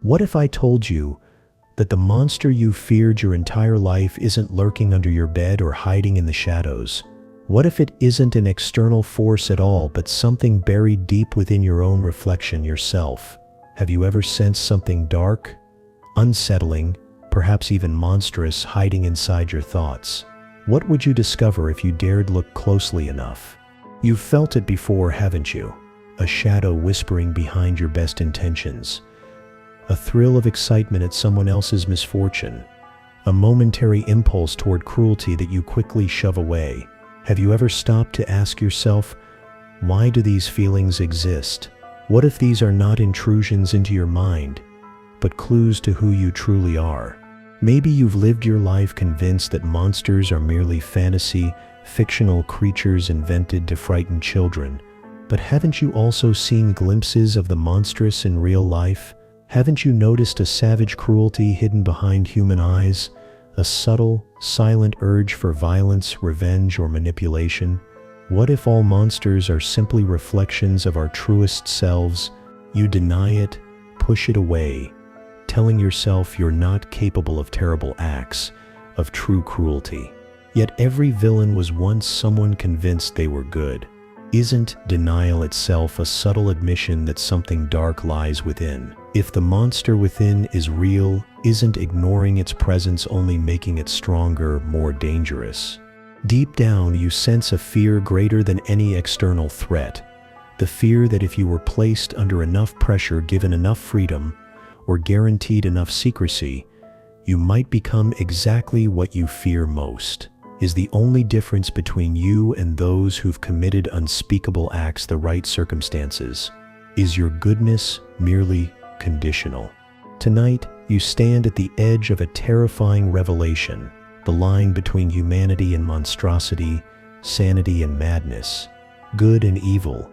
What if I told you that the monster you feared your entire life isn't lurking under your bed or hiding in the shadows? What if it isn't an external force at all, but something buried deep within your own reflection, yourself? Have you ever sensed something dark, unsettling, perhaps even monstrous, hiding inside your thoughts? What would you discover if you dared look closely enough? You've felt it before, haven't you? A shadow whispering behind your best intentions. A thrill of excitement at someone else's misfortune. A momentary impulse toward cruelty that you quickly shove away. Have you ever stopped to ask yourself, why do these feelings exist? What if these are not intrusions into your mind, but clues to who you truly are? Maybe you've lived your life convinced that monsters are merely fantasy, fictional creatures invented to frighten children. But haven't you also seen glimpses of the monstrous in real life? Haven't you noticed a savage cruelty hidden behind human eyes? A subtle, silent urge for violence, revenge, or manipulation? What if all monsters are simply reflections of our truest selves? You deny it, push it away, telling yourself you're not capable of terrible acts, of true cruelty. Yet every villain was once someone convinced they were good. Isn't denial itself a subtle admission that something dark lies within? If the monster within is real, isn't ignoring its presence only making it stronger, more dangerous? Deep down, you sense a fear greater than any external threat. The fear that if you were placed under enough pressure, given enough freedom, or guaranteed enough secrecy, you might become exactly what you fear most. Is the only difference between you and those who've committed unspeakable acts the right circumstances? Is your goodness merely conditional? Tonight, you stand at the edge of a terrifying revelation, the line between humanity and monstrosity, sanity and madness, good and evil.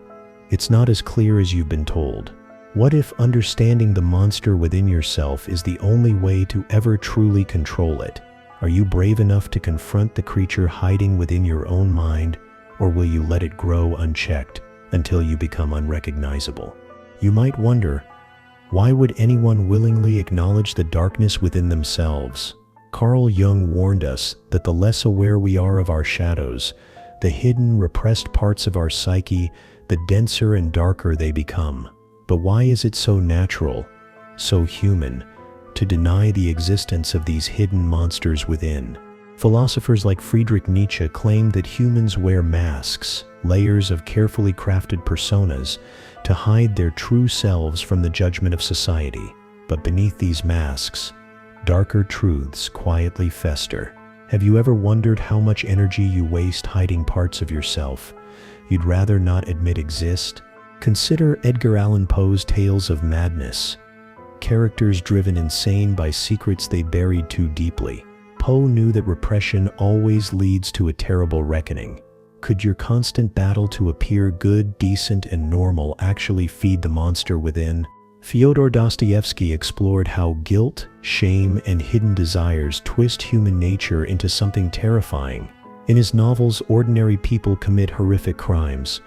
It's not as clear as you've been told. What if understanding the monster within yourself is the only way to ever truly control it? Are you brave enough to confront the creature hiding within your own mind, or will you let it grow unchecked until you become unrecognizable? You might wonder, why would anyone willingly acknowledge the darkness within themselves? Carl Jung warned us that the less aware we are of our shadows, the hidden, repressed parts of our psyche, the denser and darker they become. But why is it so natural, so human, to deny the existence of these hidden monsters within? Philosophers like Friedrich Nietzsche claimed that humans wear masks, layers of carefully crafted personas, to hide their true selves from the judgment of society. But beneath these masks, darker truths quietly fester. Have you ever wondered how much energy you waste hiding parts of yourself you'd rather not admit exist? Consider Edgar Allan Poe's tales of madness. Characters driven insane by secrets they buried too deeply. Poe knew that repression always leads to a terrible reckoning. Could your constant battle to appear good, decent, and normal actually feed the monster within? Fyodor Dostoevsky explored how guilt, shame, and hidden desires twist human nature into something terrifying. In his novels, ordinary people commit horrific crimes,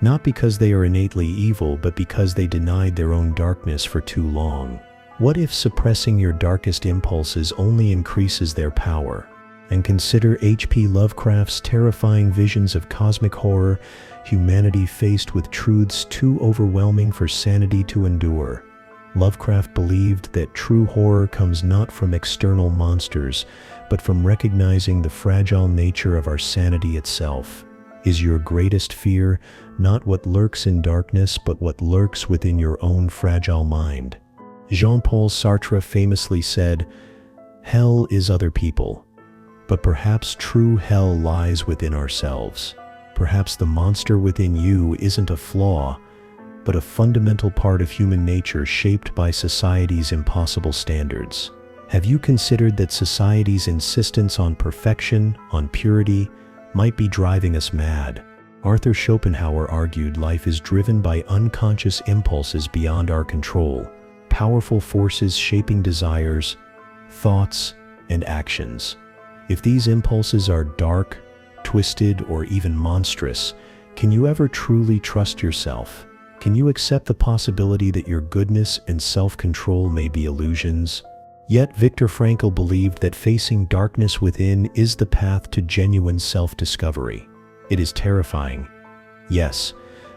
not because they are innately evil, but because they denied their own darkness for too long. What if suppressing your darkest impulses only increases their power? And consider H.P. Lovecraft's terrifying visions of cosmic horror, humanity faced with truths too overwhelming for sanity to endure. Lovecraft believed that true horror comes not from external monsters, but from recognizing the fragile nature of our sanity itself. Is your greatest fear not what lurks in darkness, but what lurks within your own fragile mind? Jean-Paul Sartre famously said, "Hell is other people, but perhaps true hell lies within ourselves." Perhaps the monster within you isn't a flaw, but a fundamental part of human nature shaped by society's impossible standards. Have you considered that society's insistence on perfection, on purity, might be driving us mad? Arthur Schopenhauer argued life is driven by unconscious impulses beyond our control, powerful forces shaping desires, thoughts, and actions. If these impulses are dark, twisted, or even monstrous, can you ever truly trust yourself? Can you accept the possibility that your goodness and self-control may be illusions? Yet Viktor Frankl believed that facing darkness within is the path to genuine self-discovery. It is terrifying, yes,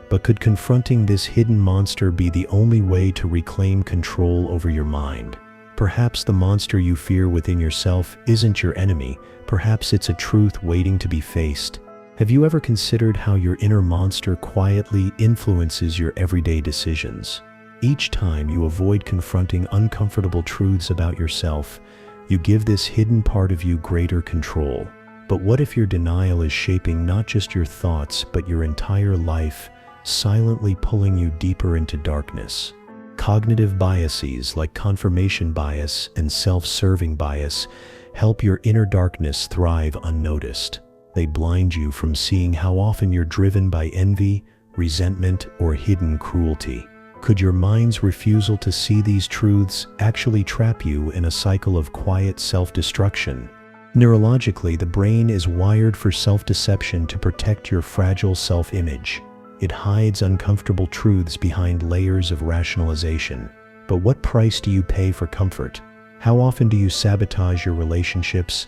but could confronting this hidden monster be the only way to reclaim control over your mind? Perhaps the monster you fear within yourself isn't your enemy. Perhaps it's a truth waiting to be faced. Have you ever considered how your inner monster quietly influences your everyday decisions? Each time you avoid confronting uncomfortable truths about yourself, you give this hidden part of you greater control. But what if your denial is shaping not just your thoughts, but your entire life, silently pulling you deeper into darkness? Cognitive biases like confirmation bias and self-serving bias help your inner darkness thrive unnoticed. They blind you from seeing how often you're driven by envy, resentment, or hidden cruelty. Could your mind's refusal to see these truths actually trap you in a cycle of quiet self-destruction? Neurologically, the brain is wired for self-deception to protect your fragile self-image. It hides uncomfortable truths behind layers of rationalization. But what price do you pay for comfort? How often do you sabotage your relationships,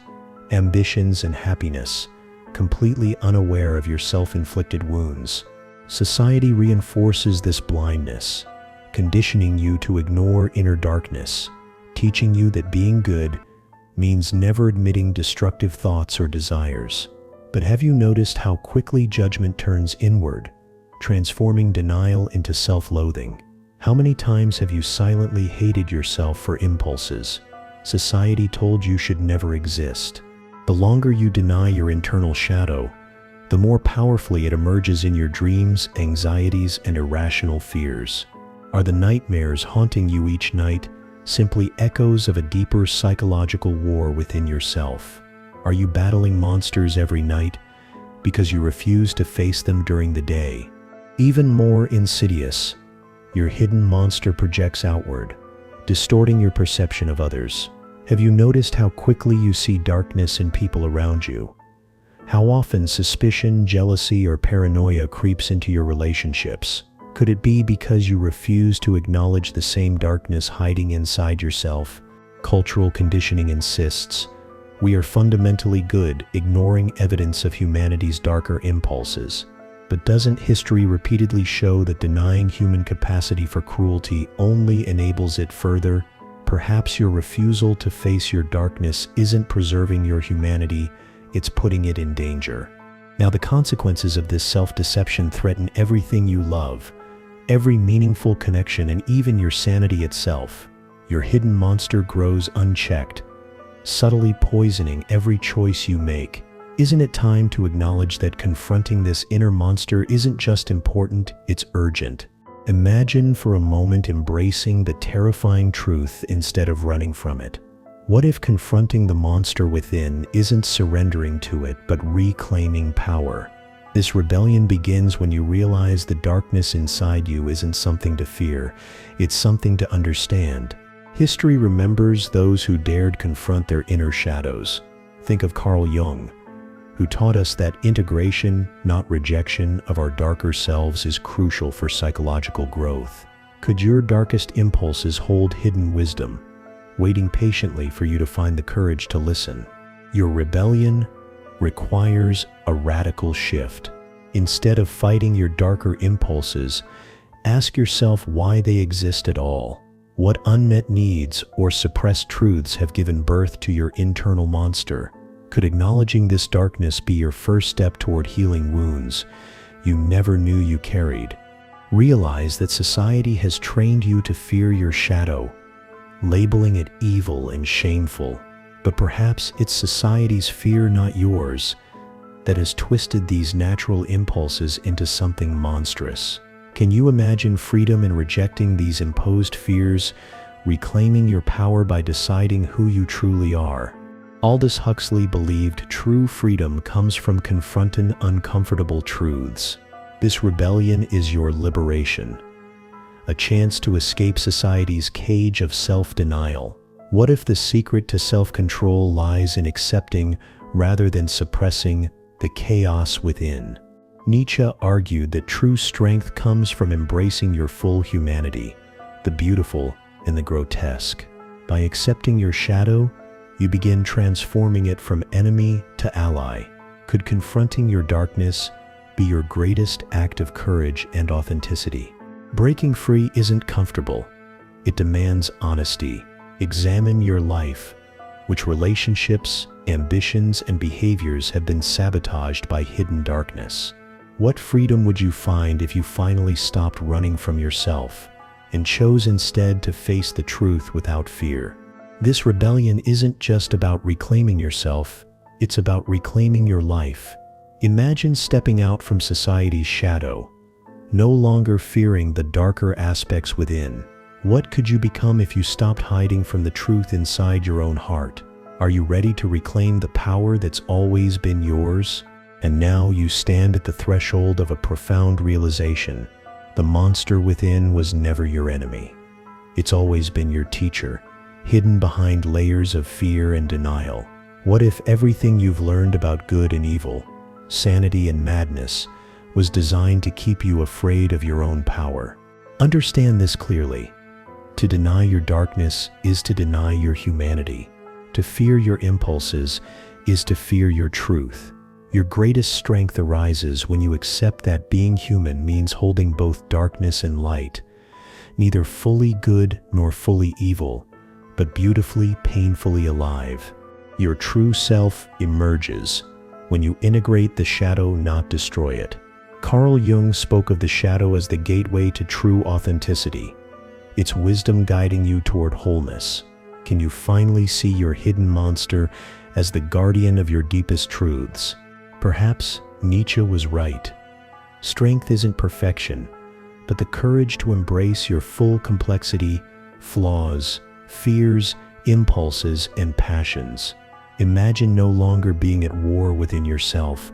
ambitions, and happiness, completely unaware of your self-inflicted wounds? Society reinforces this blindness, conditioning you to ignore inner darkness, teaching you that being good means never admitting destructive thoughts or desires. But have you noticed how quickly judgment turns inward, transforming denial into self-loathing? How many times have you silently hated yourself for impulses society told you should never exist? The longer you deny your internal shadow, the more powerfully it emerges in your dreams, anxieties, and irrational fears. Are the nightmares haunting you each night simply echoes of a deeper psychological war within yourself? Are you battling monsters every night because you refuse to face them during the day? Even more insidious, your hidden monster projects outward, distorting your perception of others. Have you noticed how quickly you see darkness in people around you? How often suspicion, jealousy, or paranoia creeps into your relationships? Could it be because you refuse to acknowledge the same darkness hiding inside yourself? Cultural conditioning insists we are fundamentally good, ignoring evidence of humanity's darker impulses. But doesn't history repeatedly show that denying human capacity for cruelty only enables it further? Perhaps your refusal to face your darkness isn't preserving your humanity, it's putting it in danger. Now, the consequences of this self-deception threaten everything you love, every meaningful connection, and even your sanity itself. Your hidden monster grows unchecked, subtly poisoning every choice you make. Isn't it time to acknowledge that confronting this inner monster isn't just important, it's urgent? Imagine for a moment embracing the terrifying truth instead of running from it. What if confronting the monster within isn't surrendering to it, but reclaiming power? This rebellion begins when you realize the darkness inside you isn't something to fear, it's something to understand. History remembers those who dared confront their inner shadows. Think of Carl Jung, who taught us that integration, not rejection, of our darker selves is crucial for psychological growth. Could your darkest impulses hold hidden wisdom, waiting patiently for you to find the courage to listen? Your rebellion requires a radical shift. Instead of fighting your darker impulses, ask yourself why they exist at all. What unmet needs or suppressed truths have given birth to your internal monster? Could acknowledging this darkness be your first step toward healing wounds you never knew you carried? Realize that society has trained you to fear your shadow, labeling it evil and shameful. But perhaps it's society's fear, not yours, that has twisted these natural impulses into something monstrous. Can you imagine freedom in rejecting these imposed fears, reclaiming your power by deciding who you truly are? Aldous Huxley believed true freedom comes from confronting uncomfortable truths. This rebellion is your liberation, a chance to escape society's cage of self-denial. What if the secret to self-control lies in accepting rather than suppressing the chaos within? Nietzsche argued that true strength comes from embracing your full humanity, the beautiful and the grotesque. By accepting your shadow, you begin transforming it from enemy to ally. Could confronting your darkness be your greatest act of courage and authenticity? Breaking free isn't comfortable. It demands honesty. Examine your life. Which relationships, ambitions, and behaviors have been sabotaged by hidden darkness? What freedom would you find if you finally stopped running from yourself and chose instead to face the truth without fear? This rebellion isn't just about reclaiming yourself, it's about reclaiming your life. Imagine stepping out from society's shadow, no longer fearing the darker aspects within. What could you become if you stopped hiding from the truth inside your own heart? Are you ready to reclaim the power that's always been yours? And now you stand at the threshold of a profound realization. The monster within was never your enemy. It's always been your teacher, hidden behind layers of fear and denial. What if everything you've learned about good and evil, sanity and madness, was designed to keep you afraid of your own power? Understand this clearly. To deny your darkness is to deny your humanity. To fear your impulses is to fear your truth. Your greatest strength arises when you accept that being human means holding both darkness and light, neither fully good nor fully evil, but beautifully, painfully alive. Your true self emerges when you integrate the shadow, not destroy it. Carl Jung spoke of the shadow as the gateway to true authenticity. It's wisdom guiding you toward wholeness. Can you finally see your hidden monster as the guardian of your deepest truths? Perhaps Nietzsche was right. Strength isn't perfection, but the courage to embrace your full complexity, flaws, fears, impulses, and passions. Imagine no longer being at war within yourself,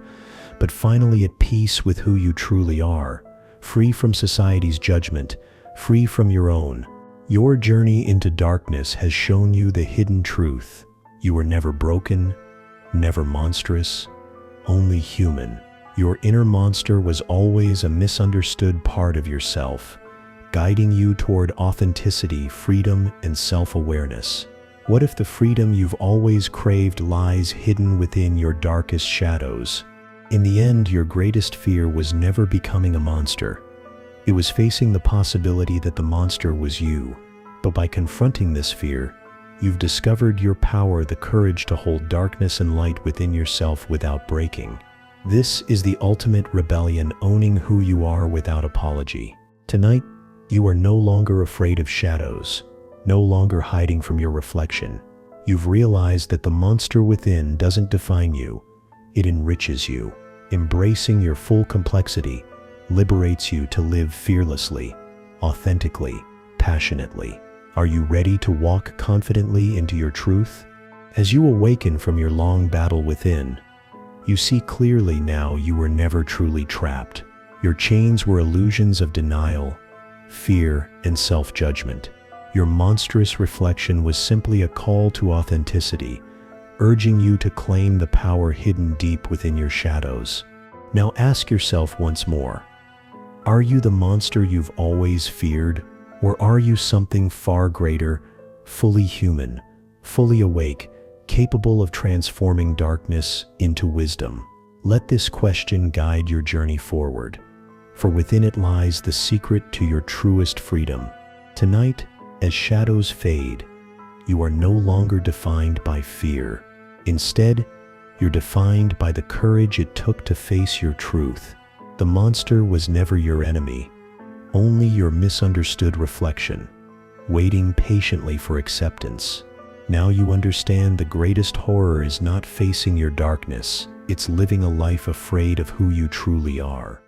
but finally at peace with who you truly are, free from society's judgment, free from your own. Your journey into darkness has shown you the hidden truth. You were never broken, never monstrous, only human. Your inner monster was always a misunderstood part of yourself, guiding you toward authenticity, freedom, and self-awareness. What if the freedom you've always craved lies hidden within your darkest shadows? In the end, your greatest fear was never becoming a monster. It was facing the possibility that the monster was you. But by confronting this fear, you've discovered your power, the courage to hold darkness and light within yourself without breaking. This is the ultimate rebellion, owning who you are without apology. Tonight, you are no longer afraid of shadows, no longer hiding from your reflection. You've realized that the monster within doesn't define you, it enriches you. Embracing your full complexity liberates you to live fearlessly, authentically, passionately. Are you ready to walk confidently into your truth? As you awaken from your long battle within, you see clearly now you were never truly trapped. Your chains were illusions of denial, fear, and self-judgment. Your monstrous reflection was simply a call to authenticity, urging you to claim the power hidden deep within your shadows. Now ask yourself once more, are you the monster you've always feared? Or are you something far greater, fully human, fully awake, capable of transforming darkness into wisdom? Let this question guide your journey forward, for within it lies the secret to your truest freedom. Tonight, as shadows fade, you are no longer defined by fear. Instead, you're defined by the courage it took to face your truth. The monster was never your enemy, only your misunderstood reflection, waiting patiently for acceptance. Now you understand the greatest horror is not facing your darkness, it's living a life afraid of who you truly are.